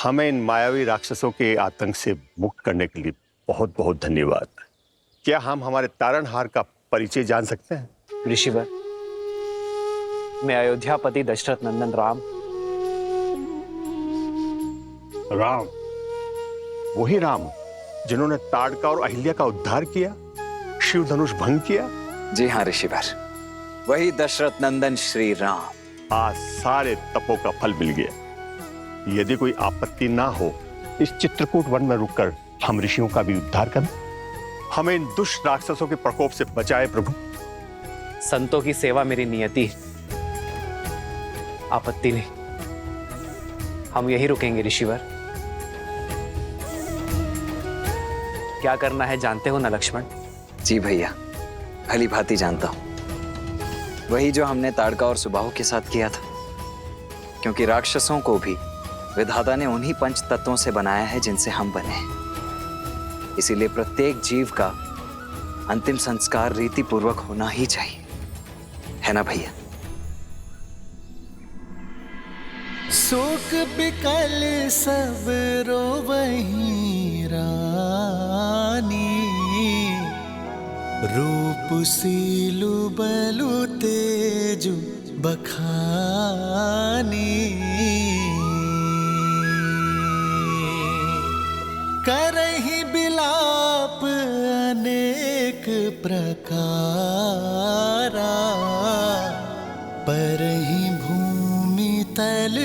हमें इन मायावी राक्षसों के आतंक से मुक्त करने के लिए बहुत बहुत धन्यवाद। क्या हम हमारे तारणहार का परिचय जान सकते हैं? ऋषिवर, मैं अयोध्यापति दशरथ नंदन राम। राम, वही राम जिन्होंने ताड़का और अहिल्या का उद्धार किया, शिव धनुष भंग किया? जी हाँ ऋषिवर, वही दशरथ नंदन श्री राम। आज सारे तपों का फल मिल गया। यदि कोई आपत्ति ना हो, इस चित्रकूट वन में रुककर हम ऋषियों का भी उद्धार करें। हमें इन दुष्ट राक्षसों के प्रकोप से बचाए प्रभु। संतों की सेवा मेरी नियति है, आपत्ति नहीं। हम यही रुकेंगे ऋषिवर। क्या करना है जानते हो ना लक्ष्मण? जी भैया, भली भांति जानता हूं। वही जो हमने ताड़का और सुबाहु के साथ किया था। क्योंकि राक्षसों को भी विधाता ने उन्हीं पंच तत्वों से बनाया है जिनसे हम बने हैं। इसीलिए प्रत्येक जीव का अंतिम संस्कार रीति पूर्वक होना ही चाहिए, है ना भैया? शोक बिकल सब रोवहीं रानी, रूप सीलु बलु तेजु बखानी, करहि बिलाप अनेक प्रकारा, परहि भूमि तल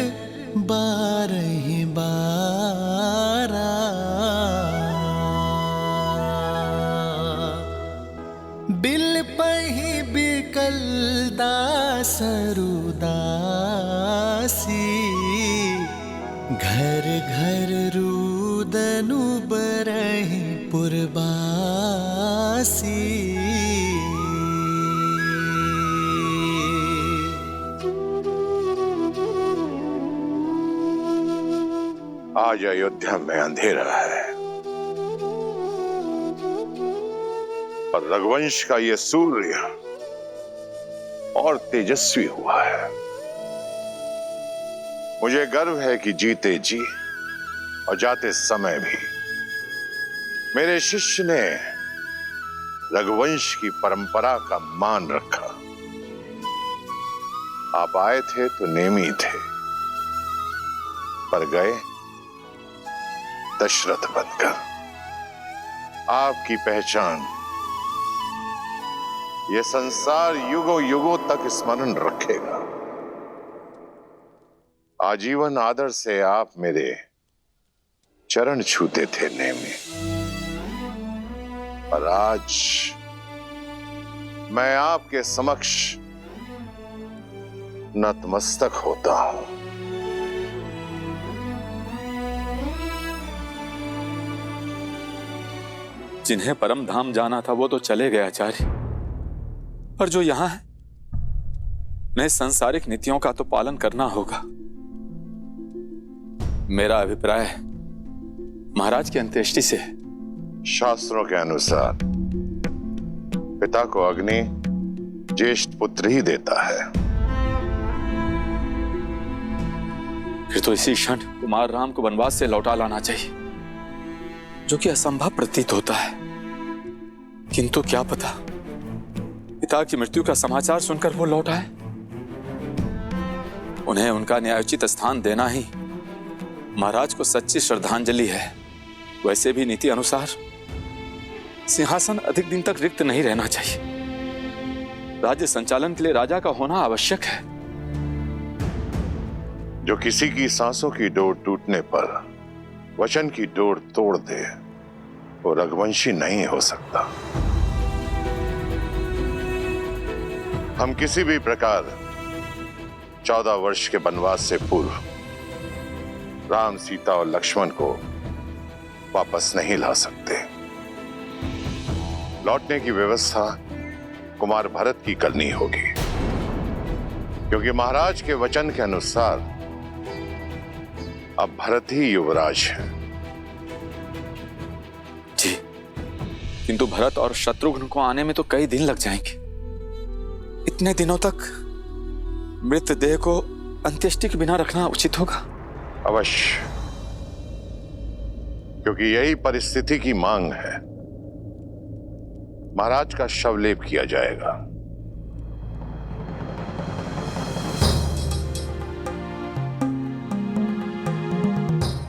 बारहि बारा, बिल पहि बिकल दासरुदासी, घर घर रुदनु बरहि पुरबासी। आज अयोध्या में अंधेरा है और रघुवंश का ये सूर्य और तेजस्वी हुआ है। मुझे गर्व है कि जीते जी और जाते समय भी मेरे शिष्य ने रघुवंश की परंपरा का मान रखा। आप आए थे तो नेमी थे, पर गए दशरथ बनकर। आपकी पहचान ये संसार युगों युगों तक स्मरण रखेगा। आजीवन आदर से आप मेरे चरण छूते थे नेमी, और आज मैं आपके समक्ष नतमस्तक होता हूं। जिन्हें परम धाम जाना था वो तो चले गए आचार्य, पर जो यहां है उन्हें सांसारिक नीतियों का तो पालन करना होगा। मेरा अभिप्राय महाराज की अंत्येष्टि से है। शास्त्रों के अनुसार पिता को अग्नि ज्येष्ठ पुत्र ही देता है। फिर तो इसी क्षण कुमार राम को वनवास से लौटा लाना चाहिए, जो कि असंभव प्रतीत होता है। किंतु क्या पता पिता की मृत्यु का समाचार सुनकर वो लौट आए। उन्हें उनका न्यायोचित स्थान देना ही महाराज को सच्ची श्रद्धांजलि है। वैसे भी नीति अनुसार सिंहासन अधिक दिन तक रिक्त नहीं रहना चाहिए। राज्य संचालन के लिए राजा का होना आवश्यक है। जो किसी की सांसों की डोर टूटने पर वचन की डोर तोड़ दे, वो रघुवंशी नहीं हो सकता। हम किसी भी प्रकार 14 वर्ष के वनवास से पूर्व राम, सीता और लक्ष्मण को वापस नहीं ला सकते। लौटने की व्यवस्था कुमार भरत की करनी होगी, क्योंकि महाराज के वचन के अनुसार अब भरत ही युवराज है। जी, किंतु भरत और शत्रुघ्न को आने में तो कई दिन लग जाएंगे। इतने दिनों तक मृतदेह को अंत्येष्टि के बिना रखना उचित होगा। अवश्य, क्योंकि यही परिस्थिति की मांग है। महाराज का शवलेप किया जाएगा।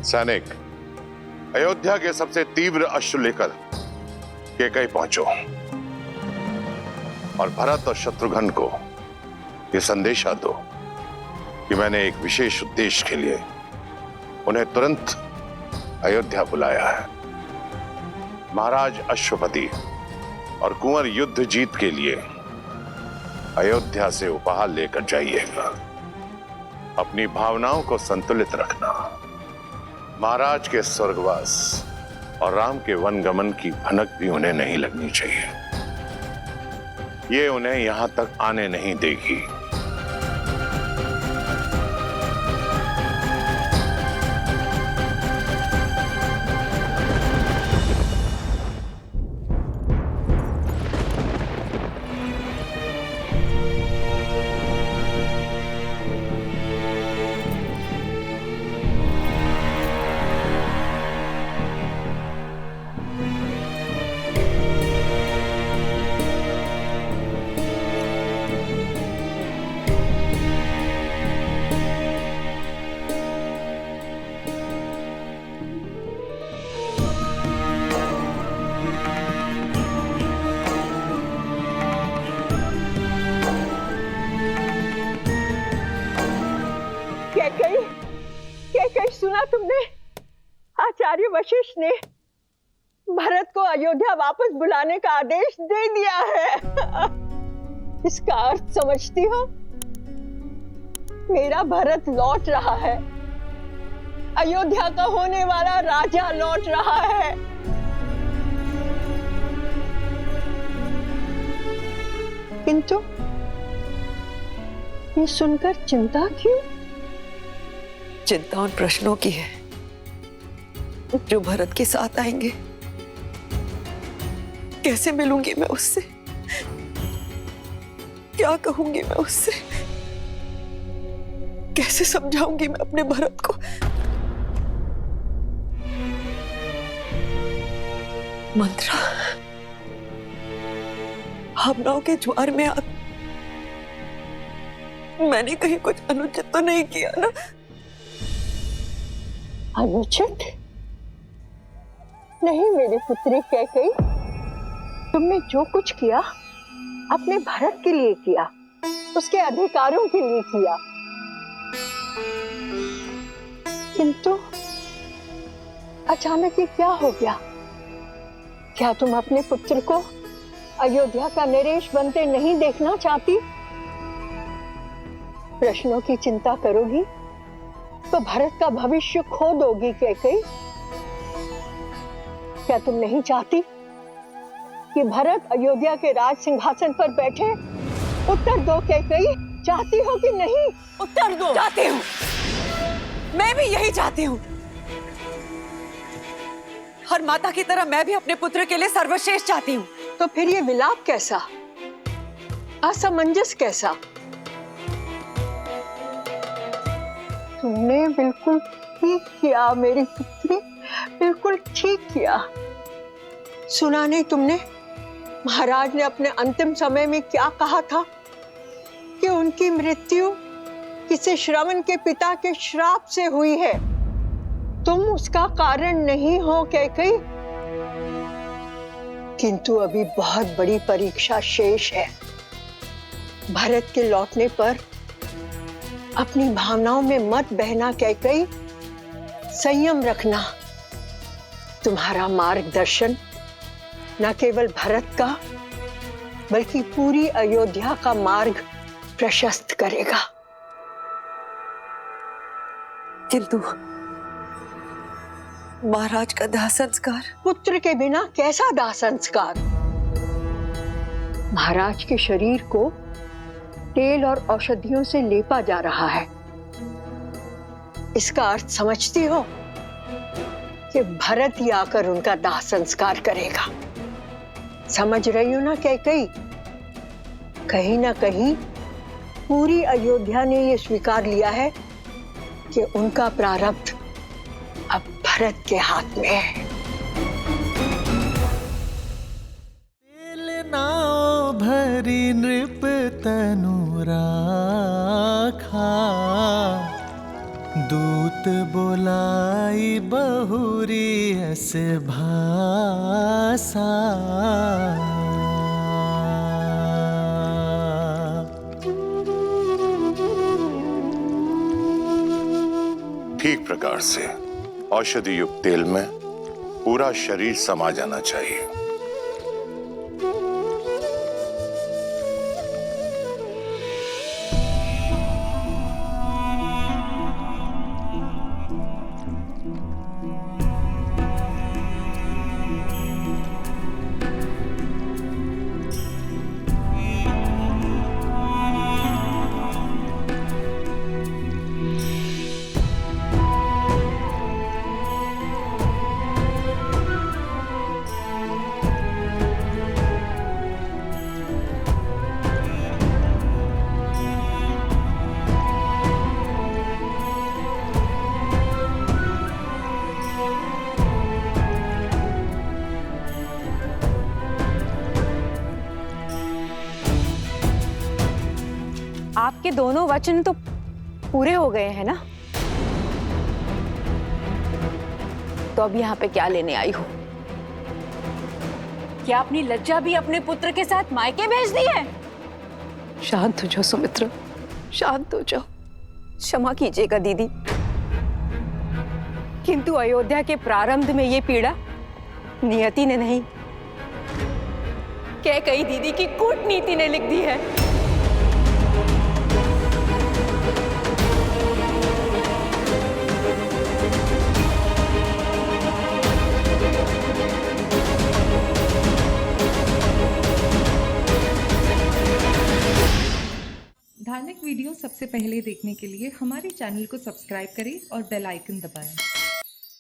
सैनिक, अयोध्या के सबसे तीव्र अश्व लेकर कैकई पहुंचो और भरत और शत्रुघ्न को यह संदेशा दो कि मैंने एक विशेष उद्देश्य के लिए उन्हें तुरंत अयोध्या बुलाया है। महाराज अश्वपति और कुंवर युद्ध जीत के लिए अयोध्या से उपहार लेकर जाइएगा। अपनी भावनाओं को संतुलित रखना। महाराज के स्वर्गवास और राम के वनगमन की भनक भी उन्हें नहीं लगनी चाहिए। ये उन्हें यहां तक आने नहीं देगी। कैकई सुना तुमने? आचार्य वशिष्ठ ने भरत को अयोध्या वापस बुलाने का आदेश दे दिया है। इसका अर्थ समझती हो? मेरा भरत लौट रहा है, अयोध्या का होने वाला राजा लौट रहा है। किंतु ये सुनकर चिंता क्यों? चिंता उन प्रश्नों की है जो भरत के साथ आएंगे। कैसे मिलूंगी मैं उससे? क्या कहूंगी मैं उससे? कैसे समझाऊंगी मैं अपने भरत को? मंत्रा, भावनाओं के ज्वार में मैंने कहीं कुछ अनुचित तो नहीं किया ना? अनुचित नहीं मेरी पुत्री कैकई, तुमने जो कुछ किया अपने भरत के लिए किया, उसके अधिकारों के लिए किया। किंतु अचानक ये क्या हो गया? क्या तुम अपने पुत्र को अयोध्या का नरेश बनते नहीं देखना चाहती? प्रश्नों की चिंता करोगी तो भरत का भविष्य खो दोगी कैकई। क्या तुम नहीं चाहती कि भरत अयोध्या के राज सिंहासन पर बैठे? उत्तर दो कैकई, चाहती हो कि नहीं? उत्तर दो। चाहती हूँ, मैं भी यही चाहती हूँ। हर माता की तरह मैं भी अपने पुत्र के लिए सर्वश्रेष्ठ चाहती हूँ। तो फिर ये विलाप कैसा, असमंजस कैसा? तुमने बिल्कुल ठीक किया मेरी पुत्री, बिल्कुल ठीक किया। सुना नहीं तुमने महाराज ने अपने अंतिम समय में क्या कहा था कि उनकी मृत्यु किसी श्रवण के पिता के श्राप से हुई है। तुम उसका कारण नहीं हो कैकई। किंतु अभी बहुत बड़ी परीक्षा शेष है। भरत के लौटने पर अपनी भावनाओं में मत बहना कैकई, संयम रखना। तुम्हारा मार्गदर्शन न केवल भरत का बल्कि पूरी अयोध्या का मार्ग प्रशस्त करेगा। किंतु महाराज का दाह संस्कार? पुत्र के बिना कैसा दाह संस्कार? महाराज के शरीर को तेल और औषधियों से लेपा जा रहा है। इसका अर्थ समझती हो कि भरत ही आकर उनका दाह संस्कार करेगा। समझ रही हो ना कैकई? कहीं ना कहीं पूरी अयोध्या ने यह स्वीकार लिया है कि उनका प्रारब्ध अब भरत के हाथ में है। नाव भरी नृप तनु राखा, दूत बोलाई बहुरी अस भाषा। ठीक प्रकार से औषधि युक्त तेल में पूरा शरीर समा जाना चाहिए। आपके दोनों वचन तो पूरे हो गए हैं ना? तो अब यहाँ पे क्या लेने आई हो? क्या अपनी लज्जा भी अपने पुत्र के साथ मायके भेज दी है? शांत हो जाओ सुमित्रा, शांत हो जाओ। क्षमा कीजिएगा दीदी, किंतु अयोध्या के प्रारंभ में ये पीड़ा नियति ने नहीं, कैकेयी दीदी की कूटनीति ने लिख दी है। धार्मिक वीडियो सबसे पहले देखने के लिए हमारे चैनल को सब्सक्राइब करें और बेल आइकन दबाएं।